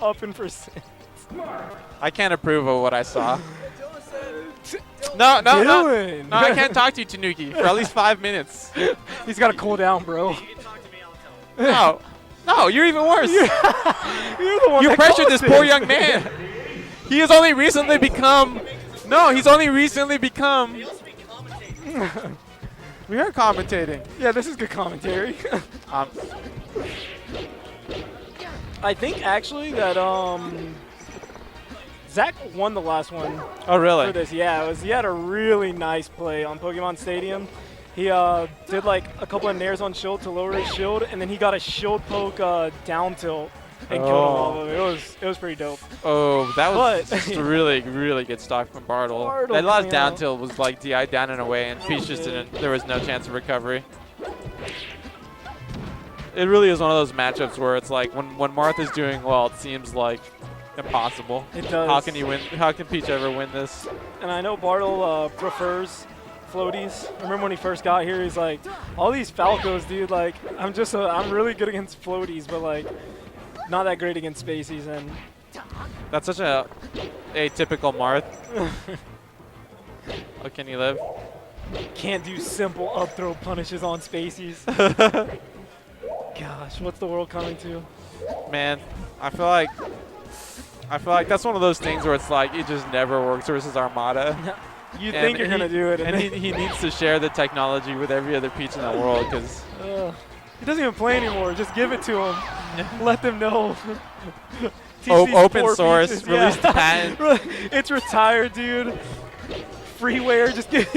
up in percent. I can't approve of what I saw. No, I can't talk to you, Tanuki, for at least 5 minutes. He's got to cool down, bro. No, you're even worse. You're the one You that pressured caused this poor young man. He has only recently become. No, he's only recently become. We are commentating. Yeah, this is good commentary. I think actually that Zach won the last one. Oh, really? For this, yeah, he had a really nice play on Pokemon Stadium. He did like a couple of nairs on shield to lower his shield, and then he got a shield poke down tilt and killed him all of it. It was pretty dope. Oh, that was just a really, really good stock from Bardol. That last down tilt was like DI down and away, and Peach just didn't. There was no chance of recovery. It really is one of those matchups where it's like when Marth is doing well, it seems like impossible. It does. How can he win? How can Peach ever win this? And I know Bardol prefers floaties. I remember when he first got here, he's like, all these Falcos, dude, like, I'm really good against floaties, but like, not that great against spacies. And that's such a atypical Marth. Oh, can he live? Can't do simple up throw punishes on spacies. Gosh, what's the world coming to? Man, I feel like that's one of those things where it's like it just never works versus Armada. You think you're gonna do it, and he needs to share the technology with every other Peach in the world because he doesn't even play anymore. Just give it to him. Let them know. Open source, release the patent. It's retired, dude. Freeware, just give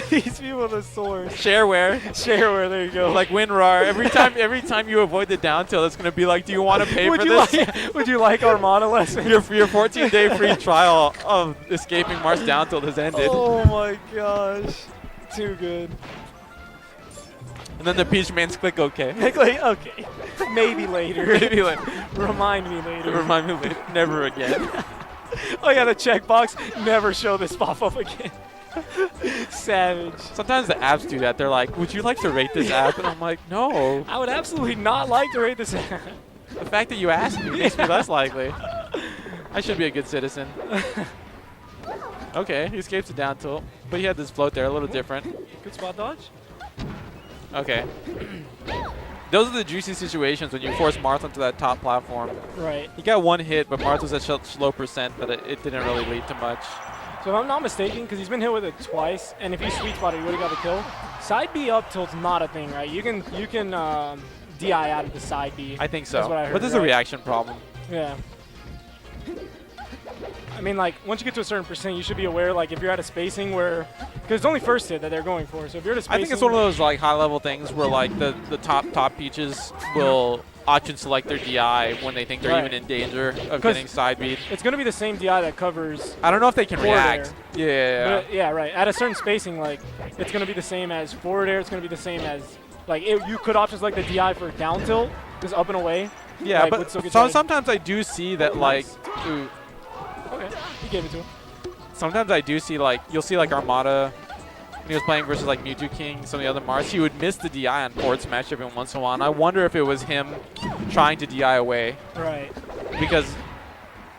these people the source. Shareware. Shareware, there you go. Like WinRAR. Every time you avoid the down tilt, it's gonna be like, do you want to pay for this? Would you like Armada lessons? Your 14-day free trial of escaping Marth's down tilt has ended. Oh my gosh, too good. And then the Peach mains click OK. Okay, maybe later. Maybe later. Remind me later. Remind me later. Never again. Oh yeah, the checkbox. Never show this pop up again. Savage. Sometimes the apps do that. They're like, would you like to rate this app? And I'm like, no. I would absolutely not like to rate this app. The fact that you asked me makes me less likely. I should be a good citizen. Okay, he escapes the down tilt. But he had this float there, a little different. Good spot dodge. Okay. Those are the juicy situations when you force Marth onto that top platform. Right. He got one hit, but Marth was at such low percent that it didn't really lead to much. So if I'm not mistaken, because he's been hit with it twice, and if he sweet spotted, he would have got the kill. Side B up tilt's not a thing, right? You can DI out of the side B. I think so. That's what I heard, but there's a reaction problem. Yeah. I mean, like, once you get to a certain percent, you should be aware, like, if you're at a spacing where, because it's only first hit that they're going for, so if you're at a spacing. I think it's one of those, like, high-level things where, like, the top Peaches will option select their DI when they think they're even in danger of getting side beat. It's going to be the same DI that covers. I don't know if they can react. Yeah. But, yeah, right. At a certain spacing, like, it's going to be the same as forward air. It's going to be the same as, like, you could option select the DI for down tilt, just up and away. Yeah, like, but sometimes I do see that, like, ooh. Okay, he gave it to him. Sometimes I do see, like, you'll see, like, Armada, when he was playing versus, like, PeachyKeen, some of the other Marths, he would miss the DI on forward smash every once in a while. And I wonder if it was him trying to DI away. Right. Because,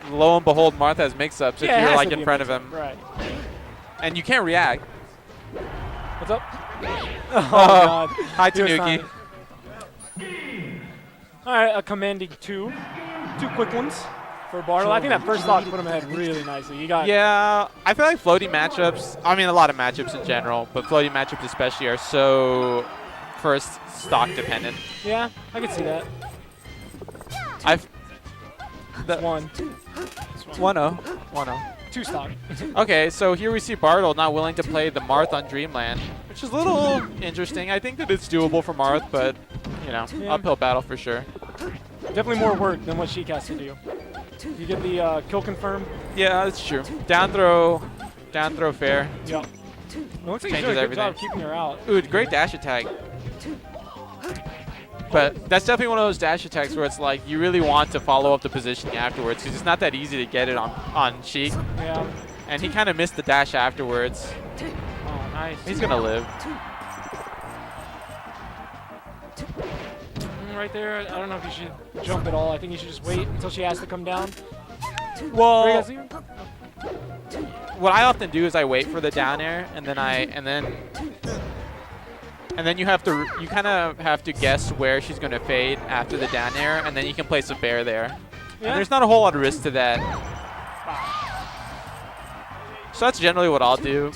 lo and behold, Marth has mix-ups if you're, like, in front of him. Right. And you can't react. What's up? Oh, God. Hi, Tanuki. All right, a commanding two quick ones. For Bardol, I think that first stock put him ahead really nicely. Yeah, I feel like floaty matchups, I mean a lot of matchups in general, but floaty matchups especially are so first stock dependent. Yeah, I can see that. One. 1-0. 1-0. Two stock. Okay, so here we see Bardol not willing to play the Marth on Dreamland, which is a little interesting. I think that it's doable for Marth, but, you know, uphill battle for sure. Definitely more work than what Sheik has to do. You get the kill confirm. Yeah, that's true. Down throw fair. Yeah. It looks like he's doing a good job keeping her out. Ooh, great dash attack. But that's definitely one of those dash attacks where it's like you really want to follow up the positioning afterwards because it's not that easy to get it on Sheik. Yeah. And he kind of missed the dash afterwards. Oh, nice. He's going to live. right there. I don't know if you should jump at all. I think you should just wait until she has to come down. Well, what I often do is I wait for the down air, and then you kind of have to guess where she's going to fade after the down air, and then you can place a bear there. Yeah. And there's not a whole lot of risk to that. So that's generally what I'll do.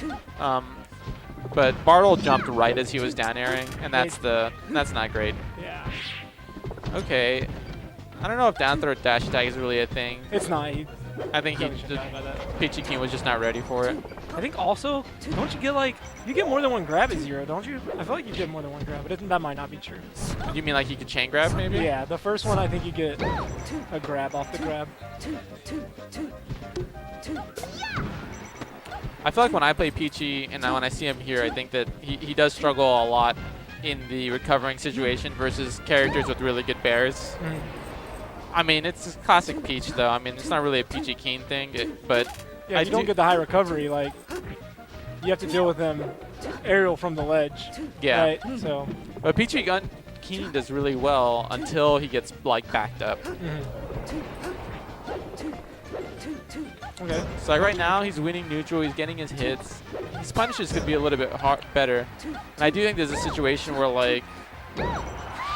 But Bardol jumped right as he was down airing, and that's not great. Yeah. Okay. I don't know if down throw dash attack is really a thing. It's not. I think PeachyKeen was just not ready for it. I think also, don't you get like, you get more than one grab at 0, don't you? I feel like you get more than one grab, but that might not be true. You mean like you could chain grab maybe? Yeah, the first one I think you get a grab off the grab. I feel like when I play Peachy and when I see him here, I think that he does struggle a lot in the recovering situation versus characters with really good bears. I mean, it's a classic Peach, though. I mean, it's not really a PeachyKeen thing, but yeah, you don't get the high recovery. Like, you have to deal with them aerial from the ledge. Yeah. Right? So. But PeachyKeen does really well until he gets like backed up. Okay. So like right now, he's winning neutral. He's getting his hits. His punishes could be a little bit better. And I do think there's a situation where like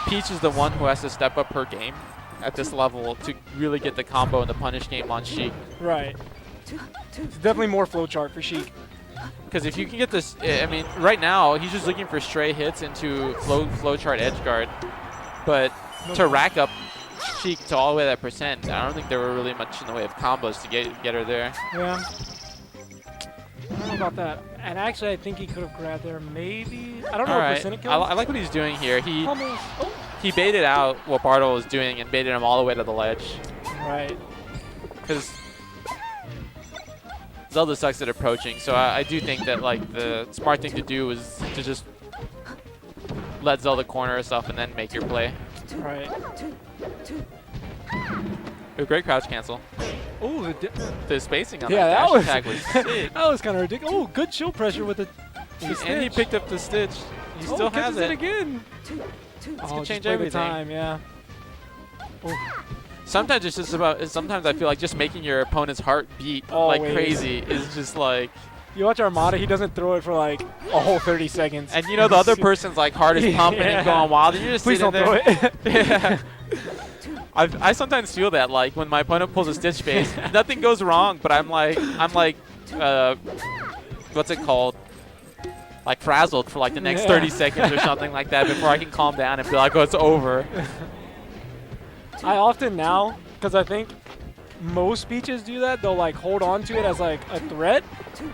Peach is the one who has to step up her game at this level to really get the combo and the punish game on Sheik. Right. It's definitely more flowchart for Sheik. Because if you can get this, I mean, right now he's just looking for stray hits into flowchart edge guard, but to rack up Sheik to all the way to that percent, I don't think there were really much in the way of combos to get her there. Yeah. I don't know about that. And actually, I think he could have grabbed there. Maybe. I don't know what percent it kills. I like what he's doing here. Almost. Oh. He baited out what Bardol was doing and baited him all the way to the ledge. Right. Because Zelda sucks at approaching, so I do think that like the smart thing to do is to just let Zelda corner herself and then make your play. Right. A great crouch cancel. Oh, the spacing on that dash attack was sick. That was kind of ridiculous. Oh, good shield pressure with the and he picked up the stitch. He still has it again. This could change everything. Time, yeah. Oh. Sometimes it's just about. Sometimes I feel like just making your opponent's heart beat like crazy is just like. You watch Armada, he doesn't throw it for like a whole 30 seconds. And you know the other person's like heart is pumping and going wild, and you're just sitting there. Please don't throw it. Yeah. I sometimes feel that like when my opponent pulls a stitch base, nothing goes wrong, but I'm like what's it called? Like frazzled for like the next 30 seconds or something like that before I can calm down and feel like, oh, it's over. I often now, because I think most Peaches do that, they'll like hold on to it as like a threat.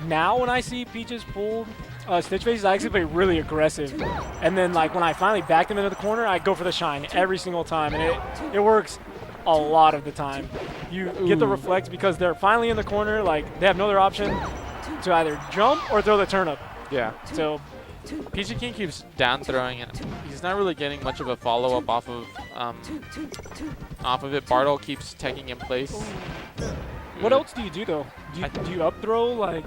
Now when I see Peaches pull stitch faces, I actually play really aggressive. And then like when I finally back them into the corner, I go for the shine every single time. And it works a lot of the time. You get the reflect because they're finally in the corner, like they have no other option to either jump or throw the turnip. Yeah. So PeachyKeen keeps down throwing and he's not really getting much of a follow up off of it. Bardol keeps taking in place. What else do you do though? Do you up throw like?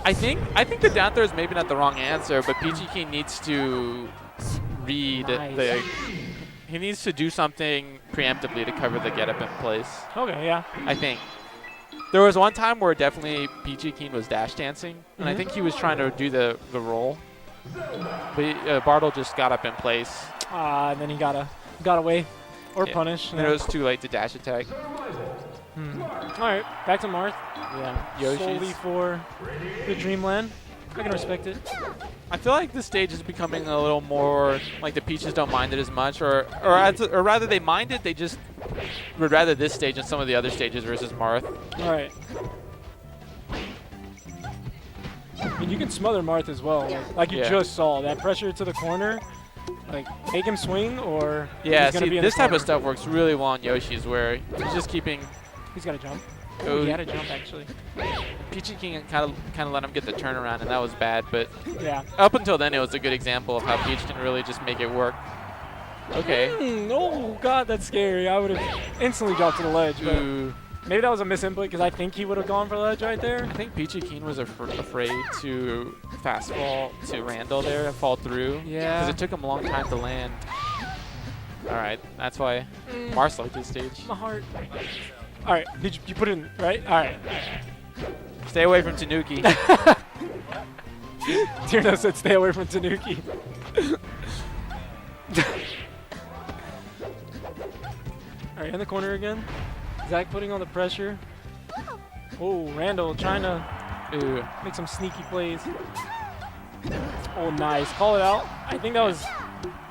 I think the down throw is maybe not the wrong answer, but PeachyKeen needs to read he needs to do something preemptively to cover the get up in place. Okay, yeah. I think. There was one time where definitely PeachyKeen was dash dancing, and I think he was trying to do the roll. But Bardol just got up in place. And then he got away or punish. And it was too late to dash attack. All right, back to Marth. Yeah, Yoshi's. Solely for the Dreamland. I can respect it. I feel like this stage is becoming a little more like the Peaches don't mind it as much, or rather they mind it. They just would rather this stage than some of the other stages versus Marth. All right. I mean, you can smother Marth as well, like you just saw. That pressure to the corner, like make him swing or he's gonna be in this type of stuff works really well on Yoshi's, where he's just keeping. He's got to jump. Oh, he had to jump actually. PeachyKeen kind of let him get the turnaround, and that was bad. But yeah, up until then, it was a good example of how Peach can really just make it work. Okay. Oh God, that's scary. I would have instantly dropped to the ledge. But maybe that was a misinput because I think he would have gone for the ledge right there. I think PeachyKeen was afraid to fastball to Randall there and fall through. Yeah. Because it took him a long time to land. All right, that's why Marth liked this stage. My heart. All right, did you put it in, right? All right. Stay away from Tanuki. Tierno said stay away from Tanuki. All right, in the corner again. Zach putting on the pressure. Oh, Randall trying to make some sneaky plays. Oh, nice. Call it out. I think that was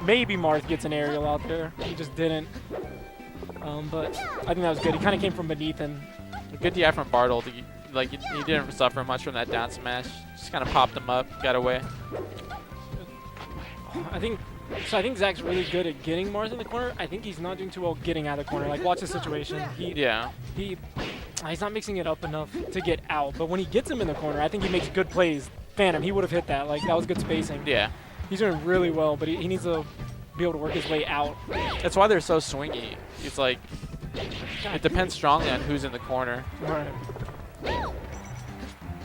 maybe Marth gets an aerial out there. He just didn't. But I think that was good. He kind of came from beneath and Good DI from Bardol. Like he didn't suffer much from that down smash. Just kind of popped him up, got away. I think Zach's really good at getting Marth in the corner. I think he's not doing too well getting out of the corner. Like, watch the situation. He's not mixing it up enough to get out. But when he gets him in the corner, I think he makes good plays. Phantom, he would have hit that. Like, that was good spacing. Yeah. He's doing really well, but he needs to be able to work his way out. That's why they're so swingy. It's like, it depends strongly on who's in the corner. Right.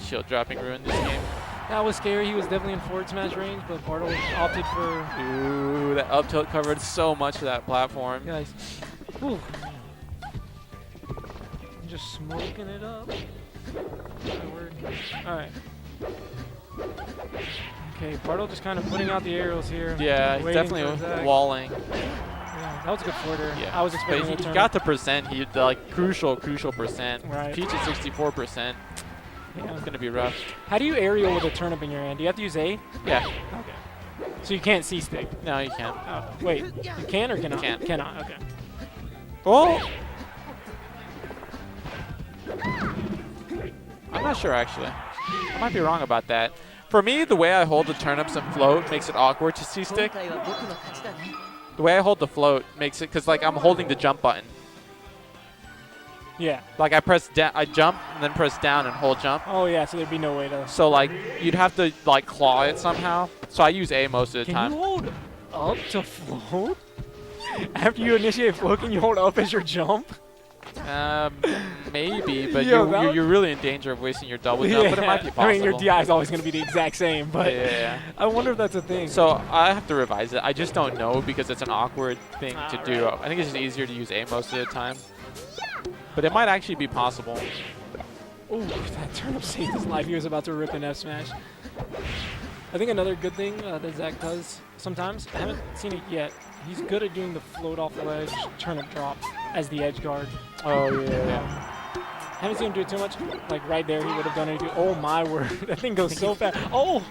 Shield dropping ruined this game. That was scary. He was definitely in forward smash range, but Bardol opted for... Ooh, that up tilt covered so much of that platform. Guys. Ooh. Just smoking it up. All right. Okay, Bardol just kind of putting out the aerials here. Yeah, he's definitely walling. Yeah, that was a good forwarder. Yeah. I was expecting he got the percent. He like crucial percent. Right. Peach at 64%. Yeah, it's gonna be rough. How do you aerial with a turnip in your hand? Do you have to use A? Yeah. Okay. So you can't C stick? No, you can't. Oh, wait. You can or cannot? Can't. Cannot. Okay. Oh. I'm not sure actually. I might be wrong about that. For me, the way I hold the turnips and float makes it awkward to C stick. The way I hold the float makes it, because like I'm holding the jump button. Yeah. Like I jump and then press down and hold jump. Oh yeah, so there'd be no way to. So like you'd have to like claw it somehow. So I use A most of the time. Can you hold up to float? After you initiate float, can you hold up as your jump? Maybe, but Yo, you're really in danger of wasting your double jump. But it might be possible. I mean, your DI is always going to be the exact same, but yeah. I wonder if that's a thing. So I have to revise it. I just don't know because it's an awkward thing to do. I think it's just easier to use A most of the time. But it might actually be possible. Ooh, that turnip saved his life. He was about to rip an F smash. I think another good thing that Zach does sometimes, I haven't seen it yet, he's good at doing the float off the ledge turnip drop as the edge guard. Oh, yeah. Haven't seen him do it too much. Like right there, he would have done it. Oh my word, that thing goes so fast. Oh,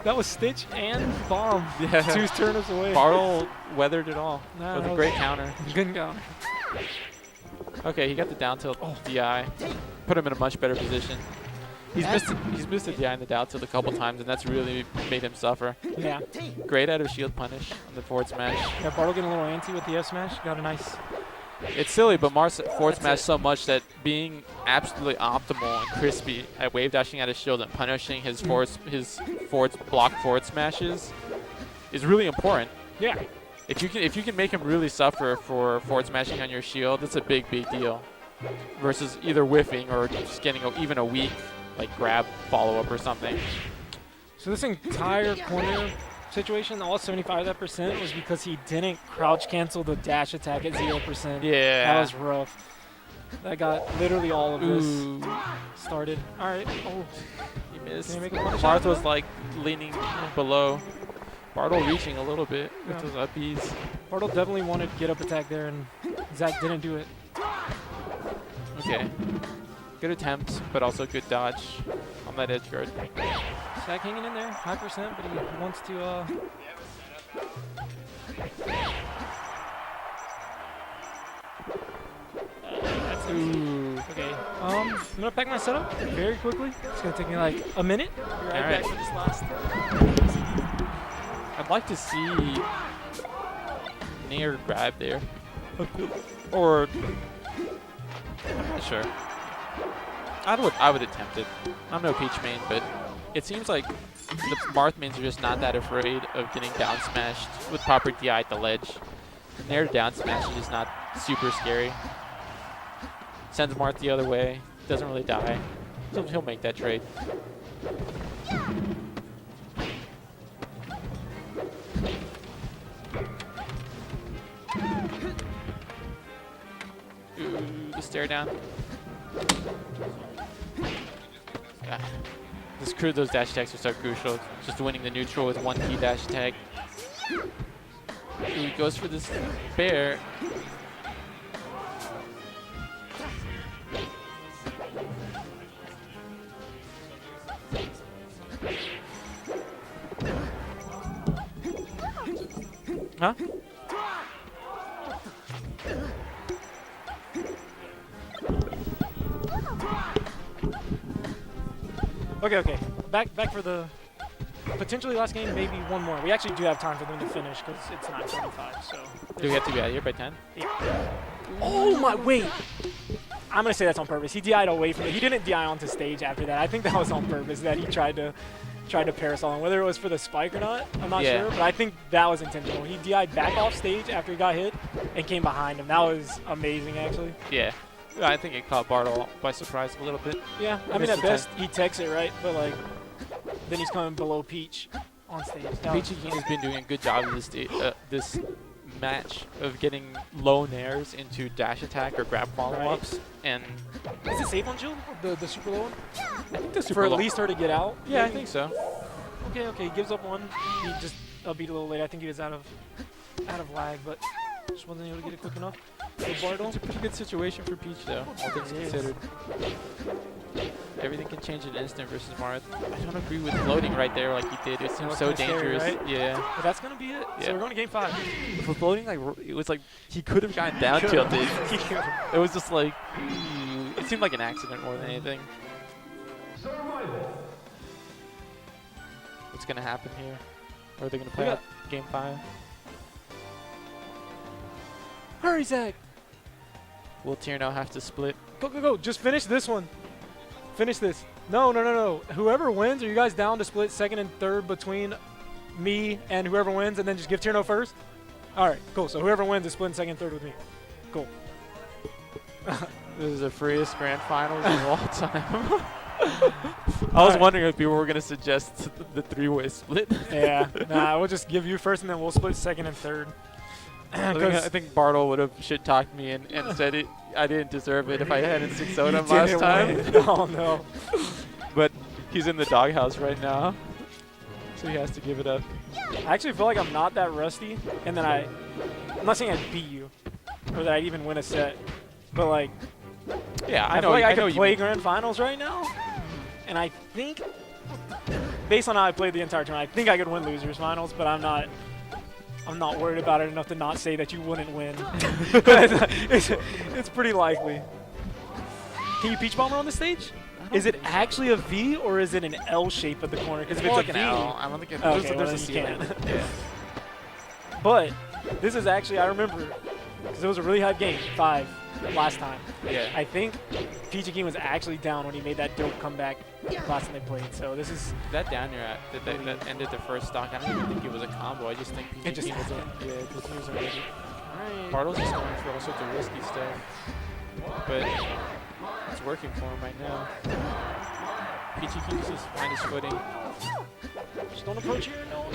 that was Stitch and Bomb. Yeah. 2 turnips away. Bardol weathered it all Nah, with a great counter. Good counter. Okay, he got the down tilt DI. Put him in a much better position. He's missed the DI in the down tilt a couple times, and that's really made him suffer. Yeah. Great out of shield punish on the forward smash. Yeah, Bardol getting a little antsy with the F smash. Got a nice... It's silly, but Marth forward smash so much that being absolutely optimal and crispy at wave dashing out of shield and punishing his block forward smashes is really important. Yeah. If you can make him really suffer for forward smashing on your shield, that's a big deal. Versus either whiffing or just getting even a weak like grab follow up or something. So this entire corner situation, all 75 of that percent was because he didn't crouch cancel the dash attack at 0%. Yeah. That was rough. That got literally all of this started. All right. Oh, he missed. Can he make a punish Marth was like leaning below. Bardol reaching a little bit with those uppies. Bardol definitely wanted get up attack there, and Zach didn't do it. Okay. Good attempt, but also good dodge on that edge guard. Zach hanging in there, high percent, but he wants to. Ooh. Okay. I'm gonna pack my setup very quickly. It's gonna take me like a minute. Be right back for this last. I'd like to see Nair grab there, or I'm not sure. I would attempt it. I'm no Peach main, but it seems like the Marth mains are just not that afraid of getting down smashed with proper DI at the ledge. Nair down smash is just not super scary. Sends Marth the other way. Doesn't really die. So he'll make that trade. stare down. Yeah. Those dash attacks are so crucial. Just winning the neutral with one key dash attack. He goes for this bear. Huh? Okay. Back for the potentially last game, maybe one more. We actually do have time for them to finish because it's 9:25. So. Do we have to be out of here by 10? Yeah. Oh my! Wait. I'm gonna say that's on purpose. He DI'd away from it. He didn't DI onto stage after that. I think that was on purpose. That he tried to parasol him. Whether it was for the spike or not, I'm not sure. But I think that was intentional. He DI'd back off stage after he got hit and came behind him. That was amazing, actually. Yeah. I think it caught Bardol by surprise a little bit. Yeah. I mean, at best, he techs it, right? But, like, then he's coming below Peach on stage. PeachyKeen has been doing a good job of this match of getting low nairs into dash attack or grab follow-ups. Right. And is it safe on Jill? The super low one? I think the super for low. at least her to get out? Yeah, I think so. Okay. He gives up one. He just beat a little late. I think he was out of lag, but just wasn't able to get it quick enough. Bardol. It's a pretty good situation for Peach, though, all things considered. Everything can change in an instant versus Marth. I don't agree with floating right there like he did. It seems so dangerous. Scary, right? Yeah. But that's going to be it. Yeah. So we're going to game 5. For floating, like it was like he could have gotten down tilted. It was just like, it seemed like an accident more than anything. What's going to happen here? Or are they going to play out game 5? Hurry, Zach. Will Tierno have to split? Go. Just finish this one. Finish this. No. Whoever wins, are you guys down to split second and third between me and whoever wins, and then just give Tierno first? All right, cool. So whoever wins is splitting second and third with me. Cool. This is the freest grand finals of all time. I was wondering if people were going to suggest the 3-way split. Yeah. Nah, we'll just give you first, and then we'll split second and third. I think Bardol would have shit-talked me and said I didn't deserve it if I hadn't 6-0'd him last time. Oh, no. But he's in the doghouse right now, so he has to give it up. I actually feel like I'm not that rusty, and then I'm not saying I'd beat you or that I'd even win a set, but, like, yeah, I feel like I could play grand finals right now, and I think, based on how I played the entire tournament, I think I could win losers finals, but I'm not worried about it enough to not say that you wouldn't win. it's pretty likely. Can you Peach Bomber on the stage? Is it actually a V or is it an L shape at the corner? Because if it's like an L, I don't think it's there's a ceiling. Yeah. But this is actually, I remember, because it was a really hype game, 5 last time. Yeah. I think PeachyKeen was actually down when he made that dope comeback last time they played. So this is that down air that ended the first stock. I don't even think it was a combo. I just think PeachyKeen was just using it. Alright. Bardol's just going for all sorts of risky stuff, but it's working for him right now. PeachyKeen just find his footing. Just don't approach here. No.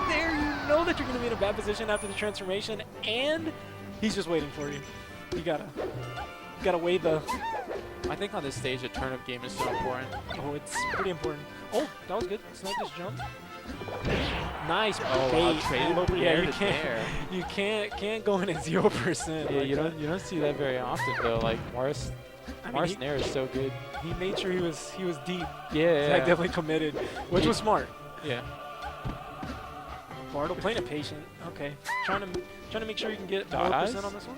There, you know that you're going to be in a bad position after the transformation, and he's just waiting for you. You gotta weigh the. I think on this stage, a turn-up game is so important. Oh, it's pretty important. Oh, that was good. Snipe this jump. Nice bait. Yeah, you can't go in at 0%. Yeah, like you don't see that very often though. Like Marth's nair is so good. He made sure he was deep. Yeah. Like definitely committed, which was smart. Yeah. Bardol playing it patient. Okay, trying to make sure you can get 4% on this one.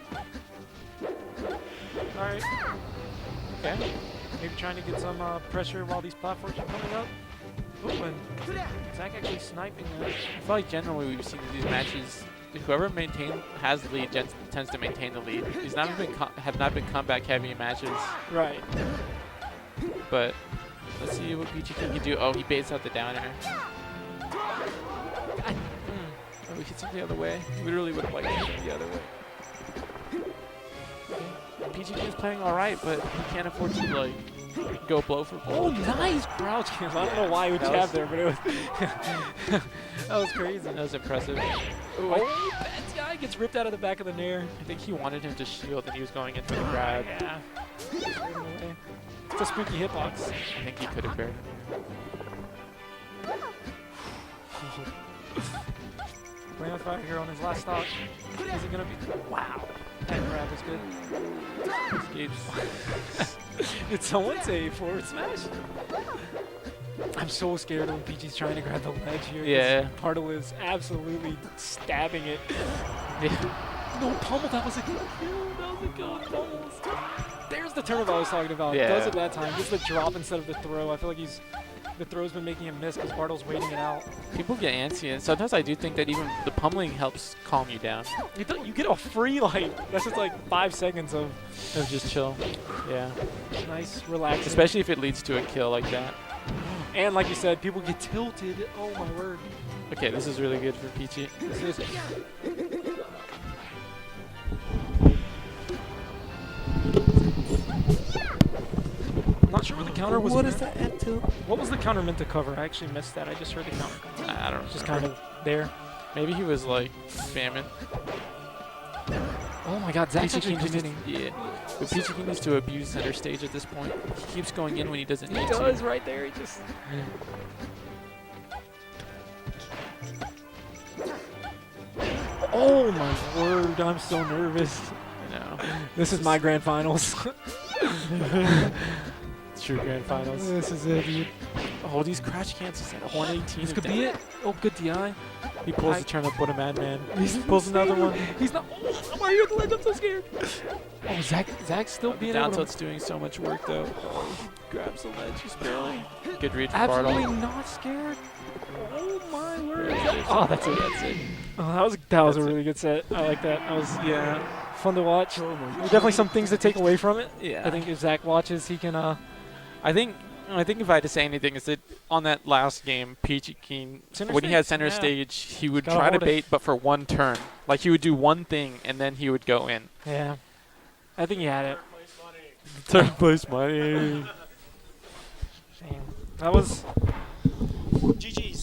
All right. Okay. Maybe trying to get some pressure while these platforms are coming up. Ooh, and Zach actually sniping that. I feel like generally we've seen these matches, whoever has the lead tends to maintain the lead. These have not been comeback heavy matches. Right. But let's see what PeachyKeen can do. Oh, he baits out the down air. Oh, he hits it the other way. We really would have liked to hit it the other way. PeachyKeen is playing all right, but he can't afford to like go blow for blow. Oh, nice crouch kill. I don't know why he would jab there, but it was that was crazy. That was impressive. Ooh, oh, bad guy. DI gets ripped out of the back of the nair. I think he wanted him to shield and he was going in for the grab. Yeah. It's a spooky hitbox. I think he could have buried him. Playing with fire here on his last stock. Is it gonna be? Wow, that grab was good. Escapes. Did someone say forward smash? I'm so scared when Peachy's trying to grab the ledge here. Yeah. Bardol is absolutely stabbing it. Yeah. No pummel, that was a good kill. That was a good pummel. There's the turnover I was talking about. Yeah. Does it that time. Gets the drop instead of the throw. I feel like the throw's been making him miss because Bardol's waiting it out. People get antsy, and sometimes I do think that even the pummeling helps calm you down. You get a free, like, that's just like 5 seconds of Just chill. Yeah. nice, relaxing. Especially if it leads to a kill like that. And like you said, people get tilted. Oh my word. Okay, this is really good for Peachy. This is I'm not sure what the counter was. What is that at tilt? What was the counter meant to cover? I actually missed that. I just heard the counter. I don't know. Just kind of there. Maybe he was like spamming. Oh my god, Zach's actually PeachyKeen just committing. yeah. But PeachyKeen needs to abuse center stage at this point. He keeps going in when he doesn't He need does to. right there. He just. Oh my word! I'm so nervous. I know. This is my grand finals. True grand finals. This is it, dude. Oh, these crash cancels at 118. This could be it. Oh, good DI. He pulls the turn up. What a madman. He pulls another one. He's not. Oh, I'm right here at the ledge. I'm so scared. Oh, Zach's still being Down able to. tilt's doing so much work though. Grabs the ledge just barely. Good read for Absolutely Bardol. not scared. Oh my word. Yeah, Oh, that's it. That's it. Oh, that was a really good set. I like that. That was fun to watch. Definitely some things to take away from it. Yeah. I think if Zach watches, he can. I think if I had to say anything, is that on that last game, PeachyKeen, Center when he had stage, center yeah. stage, he would Gotta try to hold it. bait, but for one turn. Like he would do one thing and then he would go in. Yeah. I think he had it. Third place money. Damn. That was. GG's.